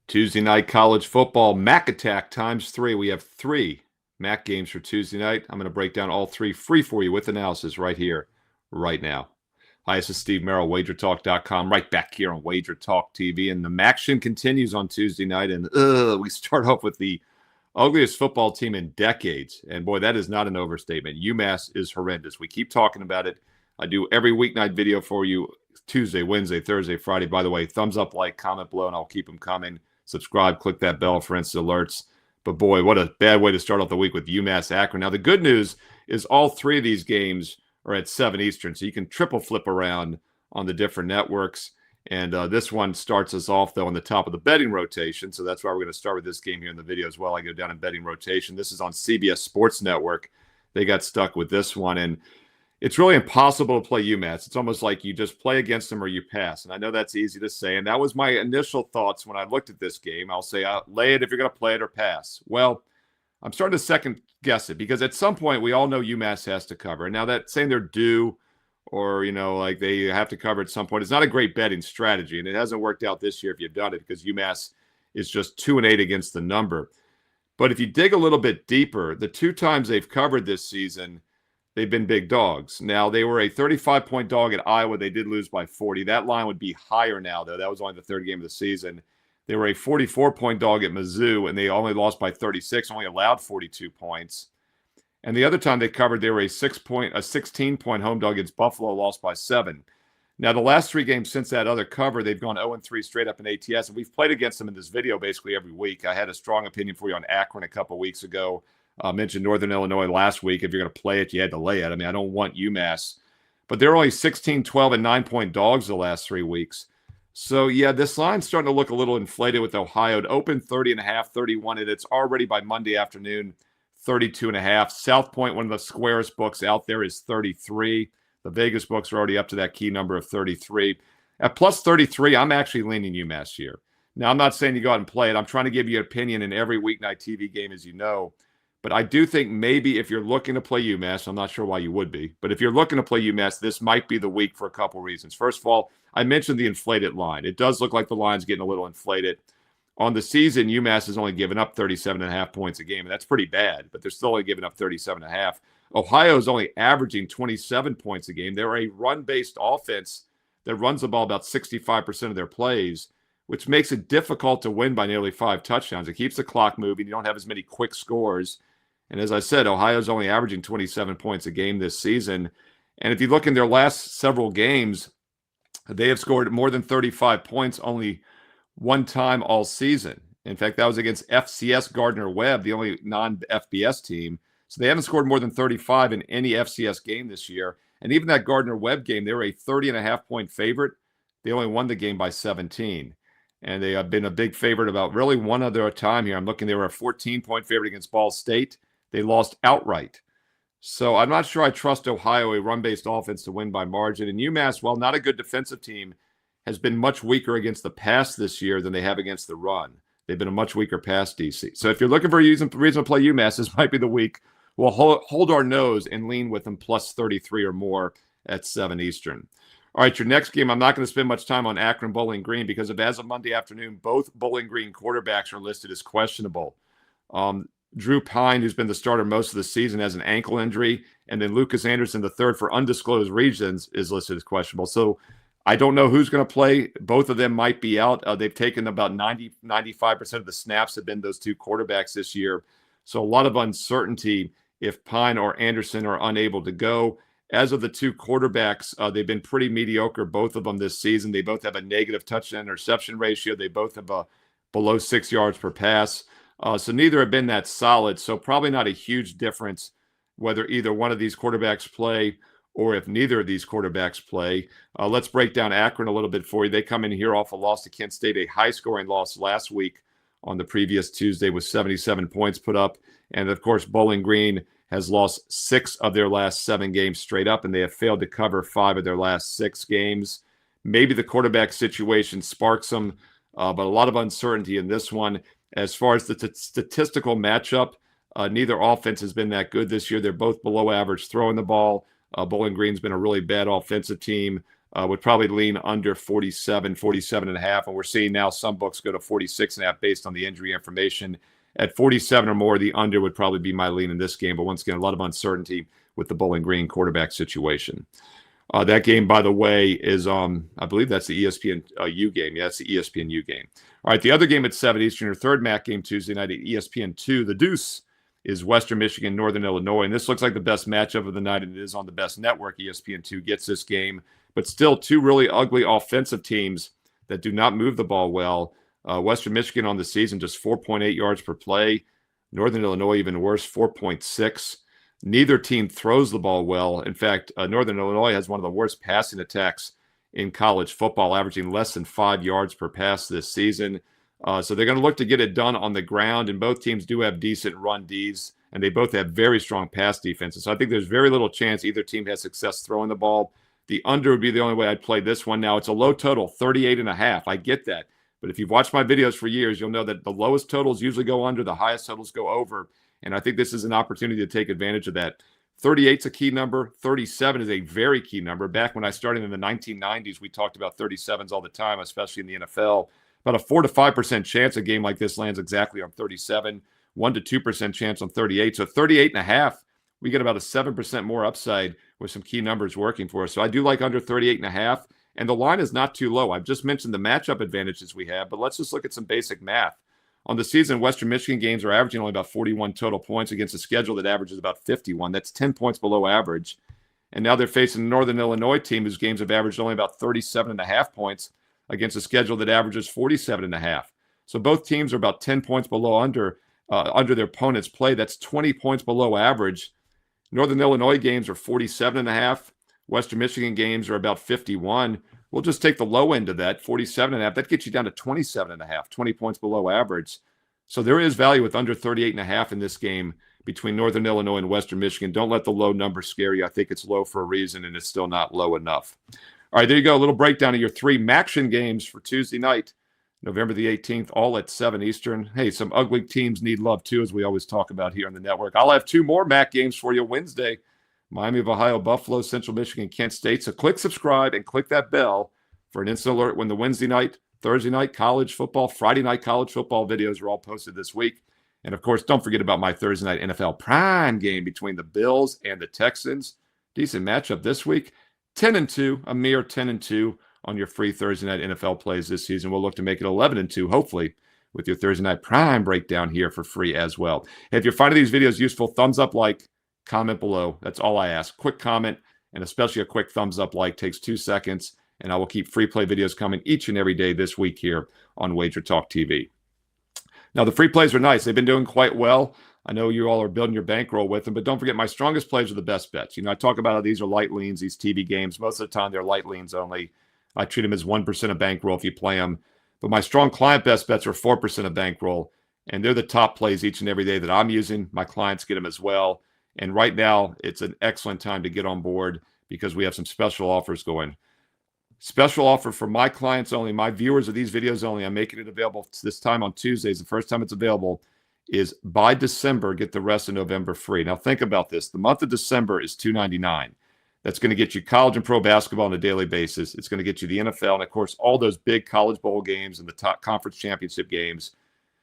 Tuesday night college football, Mac Attack times three. We have three Mac games for Tuesday night. I'm going to break down all three free for you with analysis right here, right now. Hi, this is Steve Merril, WagerTalk.com, right back here on WagerTalk TV. And the Maction continues on Tuesday night. And we start off with the ugliest football team in decades. And boy, that is not an overstatement. UMass is horrendous. We keep talking about it. I do every weeknight video for you Tuesday, Wednesday, Thursday, Friday. By the way, thumbs up, like, comment below, and I'll keep them coming. Subscribe, click that bell for instant alerts. But boy, what a bad way to start off the week with UMass Akron. Now, the good news is all three of these games are at 7 Eastern, so you can triple flip around on the different networks. And this one starts us off, though, on the top of the betting rotation. So that's why we're going to start with this game here in the video as well. I go down in betting rotation. This is on CBS Sports Network. They got stuck with this one. And it's really impossible to play UMass. It's almost like you just play against them or you pass. And I know that's easy to say. And that was my initial thoughts when I looked at this game. I'll say, lay it if you're going to play it or pass. Well, I'm starting to second guess it because at some point we all know UMass has to cover. And now that saying they're due or, like they have to cover at some point, it's not a great betting strategy. And it hasn't worked out this year if you've done it because UMass is just 2-8 against the number. But if you dig a little bit deeper, the two times they've covered this season, they've been big dogs. Now, they were a 35-point dog at Iowa. They did lose by 40. That line would be higher now, though. That was only the third game of the season. They were a 44-point dog at Mizzou, and they only lost by 36, only allowed 42 points. And the other time they covered, they were a 16-point home dog against Buffalo, lost by 7. Now, the last three games since that other cover, they've gone 0-3 straight up in ATS, and we've played against them in this video basically every week. I had a strong opinion for you on Akron a couple weeks ago. Mentioned Northern Illinois last week. If you're going to play it, you had to lay it. I mean, I don't want UMass. But they're only 16, 12, and 9-point dogs the last 3 weeks. So, yeah, this line's starting to look a little inflated with Ohio. It opened 30.5, 31, and it's already by Monday afternoon 32.5. South Point, one of the squarest books out there, is 33. The Vegas books are already up to that key number of 33. At plus 33, I'm actually leaning UMass here. Now, I'm not saying you go out and play it. I'm trying to give you an opinion in every weeknight TV game, as you know. But I do think maybe if you're looking to play UMass, I'm not sure why you would be, but if you're looking to play UMass, this might be the week for a couple reasons. First of all, I mentioned the inflated line. It does look like the line's getting a little inflated. On the season, UMass has only given up 37.5 points a game, and that's pretty bad, but they're still only giving up 37.5. Ohio is only averaging 27 points a game. They're a run-based offense that runs the ball about 65% of their plays, which makes it difficult to win by nearly 5 touchdowns. It keeps the clock moving. You don't have as many quick scores. And as I said, Ohio's only averaging 27 points a game this season. And if you look in their last several games, they have scored more than 35 points only one time all season. In fact, that was against FCS Gardner-Webb, the only non-FBS team. So they haven't scored more than 35 in any FCS game this year. And even that Gardner-Webb game, they were a 30.5-point favorite. They only won the game by 17. And they have been a big favorite about really one other time here. I'm looking, they were a 14-point favorite against Ball State. They lost outright. So I'm not sure I trust Ohio, a run-based offense, to win by margin. And UMass, while not a good defensive team, has been much weaker against the pass this year than they have against the run. They've been a much weaker pass DC. So if you're looking for a reason to play UMass, this might be the week. We'll hold our nose and lean with them plus 33 or more at 7 Eastern. All right, your next game, I'm not going to spend much time on Akron Bowling Green because as of Monday afternoon, both Bowling Green quarterbacks are listed as questionable. Drew Pine, who's been the starter most of the season, has an ankle injury. And then Lucas Anderson, the third for undisclosed reasons, is listed as questionable. So I don't know who's going to play. Both of them might be out. They've taken about 95% of the snaps have been those two quarterbacks this year. So a lot of uncertainty if Pine or Anderson are unable to go. As of the two quarterbacks, they've been pretty mediocre, both of them this season. They both have a negative touchdown-interception ratio. They both have a below 6 yards per pass. So neither have been that solid. So probably not a huge difference whether either one of these quarterbacks play or if neither of these quarterbacks play. Let's break down Akron a little bit for you. They come in here off a loss to Kent State, a high-scoring loss last week on the previous Tuesday with 77 points put up. And, of course, Bowling Green has lost 6 of their last 7 games straight up, and they have failed to cover 5 of their last 6 games. Maybe the quarterback situation sparks them, but a lot of uncertainty in this one. As far as the statistical matchup, neither offense has been that good this year. They're both below average throwing the ball. Bowling Green's been a really bad offensive team. would probably lean under 47, 47.5. And we're seeing now some books go to 46.5 based on the injury information. At 47 or more, the under would probably be my lean in this game. But once again, a lot of uncertainty with the Bowling Green quarterback situation. That game, by the way, is I believe that's the ESPN U game. Yeah, it's the ESPN U game. All right, the other game at 7 Eastern, your third MAC game Tuesday night at ESPN 2. The Deuce is Western Michigan, Northern Illinois. And this looks like the best matchup of the night, and it is on the best network. ESPN 2 gets this game. But still, two really ugly offensive teams that do not move the ball well. Western Michigan on the season, just 4.8 yards per play. Northern Illinois, even worse, 4.6. Neither team throws the ball well. In fact, Northern Illinois has one of the worst passing attacks in college football, averaging less than 5 yards per pass this season. So they're going to look to get it done on the ground, and both teams do have decent run Ds, and they both have very strong pass defenses. So I think there's very little chance either team has success throwing the ball. The under would be the only way I'd play this one. Now, it's a low total, 38.5. I get that. But if you've watched my videos for years, you'll know that the lowest totals usually go under, the highest totals go over. And I think this is an opportunity to take advantage of that. 38 is a key number. 37 is a very key number. Back when I started in the 1990s, we talked about 37s all the time, especially in the NFL. About a 4 to 5% chance a game like this lands exactly on 37, 1 to 2% chance on 38. So 38.5, we get about a 7% more upside with some key numbers working for us. So I do like under 38.5. And the line is not too low. I've just mentioned the matchup advantages we have, but let's just look at some basic math. On the season, Western Michigan games are averaging only about 41 total points against a schedule that averages about 51. That's 10 points below average. And now they're facing a Northern Illinois team whose games have averaged only about 37.5 points against a schedule that averages 47.5. So both teams are about 10 points below under their opponent's play. That's 20 points below average. Northern Illinois games are 47.5. Western Michigan games are about 51. We'll just take the low end of that, 47.5. That gets you down to 27.5, 20 points below average. So there is value with under 38.5 in this game between Northern Illinois and Western Michigan. Don't let the low number scare you. I think it's low for a reason, and it's still not low enough. All right, there you go. A little breakdown of your three MACtion games for Tuesday night, November the 18th, all at 7 Eastern. Hey, some ugly teams need love too, as we always talk about here on the network. I'll have two more MAC games for you Wednesday. Miami of Ohio, Buffalo, Central Michigan, Kent State. So click subscribe and click that bell for an instant alert when the Wednesday night, Thursday night college football, Friday night college football videos are all posted this week. And, of course, don't forget about my Thursday night NFL prime game between the Bills and the Texans. Decent matchup this week. 10-2, a mere 10-2 on your free Thursday night NFL plays this season. We'll look to make it 11-2, hopefully, with your Thursday night prime breakdown here for free as well. Hey, if you're finding these videos useful, thumbs up, like, comment below. That's all I ask. Quick comment, and especially a quick thumbs up like, takes 2 seconds, and I will keep free play videos coming each and every day this week here on WagerTalk TV. Now, the free plays are nice. They've been doing quite well. I know you all are building your bankroll with them, but don't forget my strongest plays are the best bets. You know, I talk about how these are light leans, these TV games. Most of the time, they're light leans only. I treat them as 1% of bankroll if you play them. But my strong client best bets are 4% of bankroll, and they're the top plays each and every day that I'm using. My clients get them as well. And right now, it's an excellent time to get on board because we have some special offers going. Special offer for my clients only, my viewers of these videos only. I'm making it available this time on Tuesdays. The first time it's available is by December, get the rest of November free. Now, think about this. The month of December is $2.99. That's going to get you college and pro basketball on a daily basis. It's going to get you the NFL and, of course, all those big college bowl games and the top conference championship games.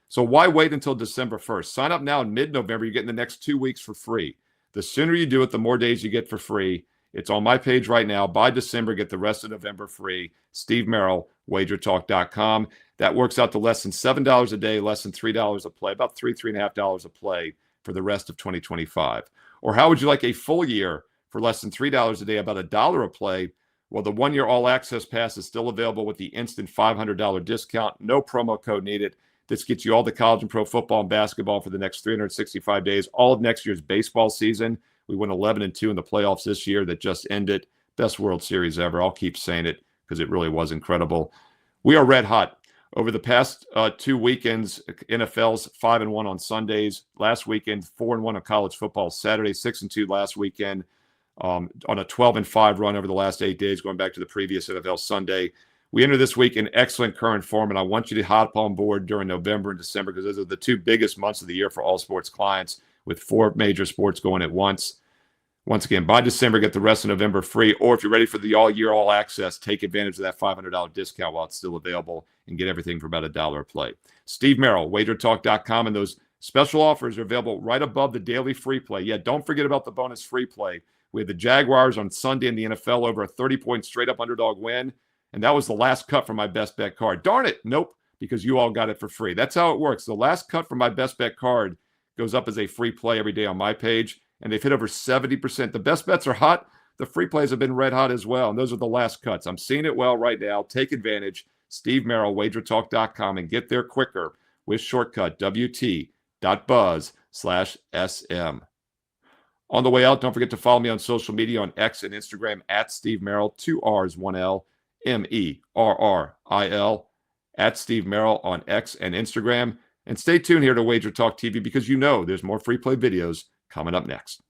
So why wait until December 1st? Sign up now in mid-November. You're getting the next 2 weeks for free. The sooner you do it, the more days you get for free. It's on my page right now. By December, get the rest of November free. Steve Merril, WagerTalk.com. That works out to less than $7 a day, less than $3 a play, about $3.5 a play for the rest of 2025. Or how would you like a full year for less than $3 a day, about $1 a play? Well, the one-year all-access pass is still available with the instant $500 discount. No promo code needed. This gets you all the college and pro football and basketball for the next 365 days, all of next year's baseball season. We went 11-2 in the playoffs this year that just ended. Best World Series ever. I'll keep saying it because it really was incredible. We are red hot. Over the past 2 weekends, NFL's 5-1 on Sundays. Last weekend, 4-1 on college football Saturday, 6-2 last weekend. On a 12-5 run over the last 8 days, going back to the previous NFL Sunday. We enter this week in excellent current form, and I want you to hop on board during November and December because those are the two biggest months of the year for all sports clients with 4 major sports going at once. Once again, by December, get the rest of November free. Or if you're ready for the all year, all access, take advantage of that $500 discount while it's still available and get everything for about $1 a play. Steve Merril, WagerTalk.com, and those special offers are available right above the daily free play. Yeah, don't forget about the bonus free play. We had the Jaguars on Sunday in the NFL over a 30-point straight-up underdog win, and that was the last cut from my best bet card. Darn it, nope, because you all got it for free. That's how it works. The last cut from my best bet card goes up as a free play every day on my page, and they've hit over 70%. The best bets are hot. The free plays have been red hot as well, and those are the last cuts. I'm seeing it well right now. Take advantage. Steve Merril, WagerTalk.com, and get there quicker with shortcut wt.buzz/SM. On the way out, don't forget to follow me on social media on X and Instagram at Steve Merril, 2 R's, 1 L, MERRIL, at Steve Merril on X and Instagram. And stay tuned here to Wager Talk TV because you know there's more free play videos coming up next.